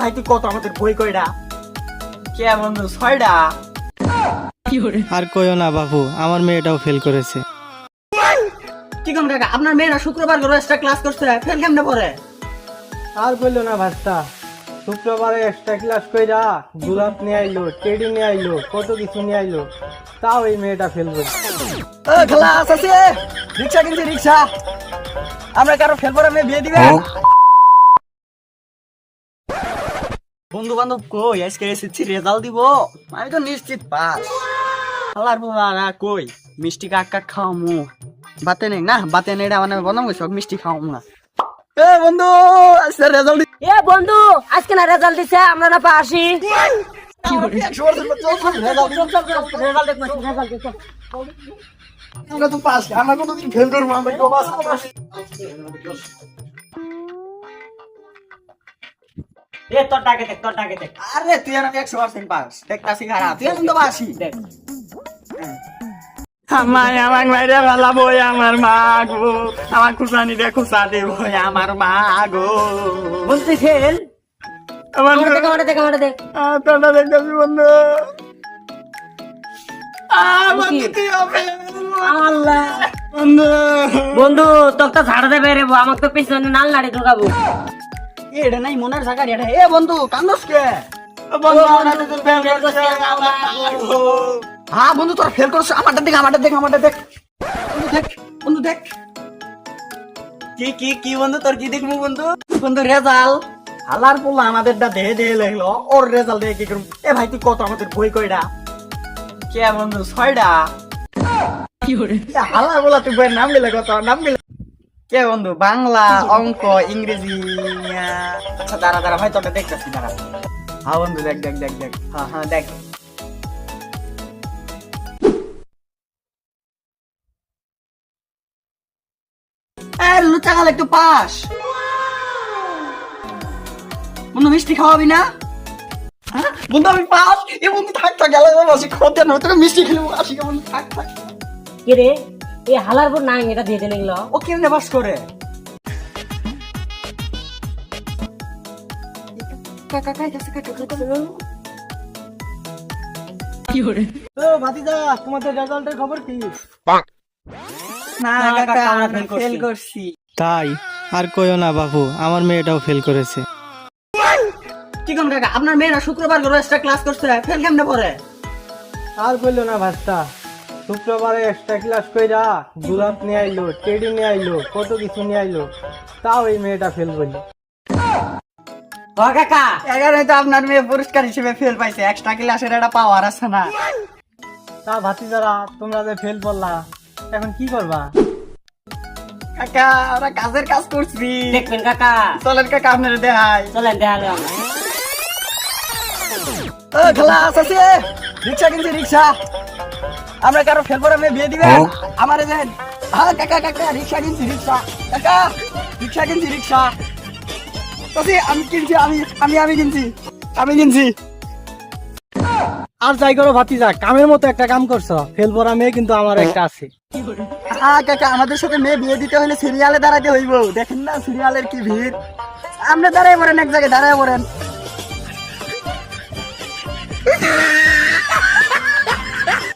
ভাই তুই কত আমাদের বই কয়টা? কে বন্ধু 6টা? আর কইও না বাবু, আমার মেয়েটাও ফেল করেছে। কি কোন কাকা আপনার মেয়েরা শুক্রবার করে এক্সট্রা ক্লাস করছে, ফেল কেমনে পড়ে? আর বললো না ভাস্তা, শুক্রবারে এক্সট্রা ক্লাস কইরা গুলাপ নিয়ে আইলো, টেডি নিয়ে আইলো, কত কিছু নিয়ে আইলো, তাও এই মেয়েটা ফেল করছে। ক্লাস আছে, রিক্সা কিনছি রিক্সা। আমরা কারো ফেল পড়ে মেয়ে বিয়ে দিবে? বন্ধু বান্ধব কই আজকে এসেছি রেজাল্ট দিব, আমি তো নিশ্চিত পাস। আল্লাহর বাবা কই মিষ্টি কাক কাক খাওয়ামু, বাতে নেই না, বাতে নেই মানে বন্ধ করছি মিষ্টি খাওয়ামু না। এ বন্ধু আজকে রেজাল্ট এ বন্ধু আজকে না রেজাল্ট দিছে, আমরা না পাসি। আমরা তো পাস, আমরা কোনোদিন ফেল করবো, আমরা কেউ পাস না। এ তোর ডাকে দেখ, তোর ডাকে দেখ। আরে তুই আর আমি 100% পাস, দেখতাছি খারাপ, তুই এখন তো পাসি। দেখ আমার মাইরে ভালা বই আমার মা গো, আমার খুশানি দে খুশা দে বই আমার মা গো। বলতে ফেল আমার আমারে দেখ তোটা দেখতেছি বন্ধু। কি? তুই হবে আল্লাহ বন্ধু। বন্ধু তোর তো ঝাড় দেবে রে, আমাকে তো পিছনে নাল নাড়ি ঢুকাবো। এটা নাই মনের জায়গা এটা। এ বন্ধু কান্দস কে? বন্ধু আমরা তো ফেল করছি হ্যাঁ বন্ধু, তোর ফেল করছ, আমারটা দেখ বন্ধু দেখ বন্ধু দেখ। কি বন্ধু তোর কি দেখবো বন্ধু? বন্ধু রেজাল্ট হালার পোলা আমাদেরটা দেহে লাগলো, ওর রেজাল্ট দেখে কি করব? এ ভাই তুই কত আমাদের বই কয়টা? কে বন্ধু 6টা? হালার পোলা তুই বইয়ের নাম গেলে কত নাম গেলে? কে বন্ধু বাংলা, অঙ্ক, ইংরেজি। আচ্ছা দাঁড়া ভাই তোকে দেখতেছি দাঁড়া। হ্যাঁ বন্ধু দেখ হ্যাঁ দেখ। লুচা খাল একটু পাস। বন্ধু মিষ্টি খাওয়াবি না? হ্যাঁ বন্ধু আমি পাস। এ বন্ধু থাক গেল বসে খোঁতে না, তোকে মিষ্টি খেলে আসি বন্ধু থাক। কে রে এ হালার পর নাই, এটা দিয়ে দেন এগুলো। ও কেমনে বাস করে? ভাতিজা, তোমাদের রেজাল্টের খবর কি? না কাকা আমরা ফেল করছি। তাই আর কইও না বাবু, আমার মেয়েটাও ফেল করেছে। কি কোন কাকা আপনার মেয়েরা শুক্রবার করে এক্সট্রা ক্লাস করছে, ফেল কেমনে পড়ে? আর বললো না ভাস্তা, শুক্রবারে এক্সট্রা ক্লাস কইরা গুলাপ নিয়ে আইলো, টেডি নিয়ে আইলো, কত কিছু নিয়ে আইলো, তাও এই মেয়েটা ফেল করলো। ও কাকা এগারোই তো আপনার মেয়ে পুরস্কার হিসেবে ফেল পাইছে, এক্সট্রা ক্লাসের একটা পাওয়ার আছে না? তা ভাতিজারা তোমরা যে ফেল করলা, এখন কি করবা? কাকা আমরা কাজের কাজ করছি, দেখবেন কাকা, চলেন কাকা আপনারা দেখাই। চলেন দেখালে আমরা। ও ক্লাস আছে, রিক্সা কিনছি রিক্সা। আমরা কারো ফেল পড়ে মেয়ে বিয়ে দিবে? আমারে দেন। হ্যাঁ কাকা রিক্সা কিনছি রিক্সা। কাকা রিক্সা কিনছি রিক্সা। আমি কিনছি, আমি কিনছি। আর যাই করো ভাতিজা, কামের মতো একটা কাম করছো, ফেল পড়া মেয়ে কিন্তু আমার একটা আছে। হ্যাঁ কাকা আমাদের সাথে মেয়ে বিয়ে দিতে হলে সিরিয়ালে দাঁড়াতে হইব, দেখেন না সিরিয়ালের কি ভিড়। আপনি দাঁড়ায় পড়েন, এক জায়গায় দাঁড়ায় পড়েন।